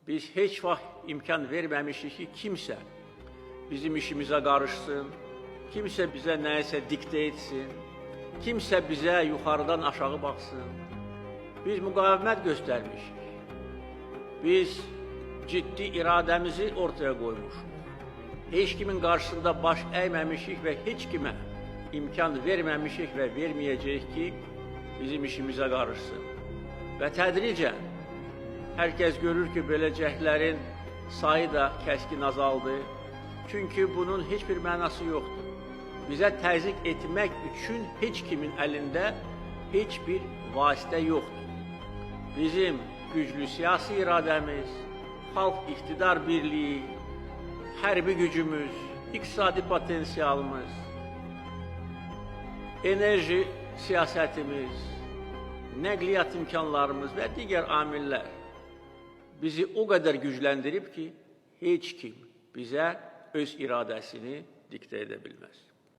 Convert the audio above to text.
Biz heç vaxt imkan verməmişik ki, kimsə bizim işimizə qarışsın, kimsə bizə nəyisə diktə etsin, kimsə bizə yuxarıdan aşağı baxsın. Biz müqavimət göstərmişik. Biz ciddi iradəmizi ortaya qoymuşuq. Heç kimin qarşısında baş əyməmişik və heç kimə imkan verməmişik və verməyəcəyik ki, bizim işimizə qarışsın. Və tədricən hər kəs görür ki, belə cəhdlərin sayı da kəskin azaldı. Çünki bunun heç bir mənası yoxdur. Bizə təzyiq etmək üçün heç kimin əlində heç bir vasitə yoxdur. Bizim güclü siyasi iradəmiz, xalq iqtidar birliyi, hərbi gücümüz, iqtisadi potensialımız, enerji siyasətimiz, nəqliyyat imkanlarımız və digər amillər bizi o qədər gücləndirib ki, heç kim bizə öz iradəsini diktə edə bilməz.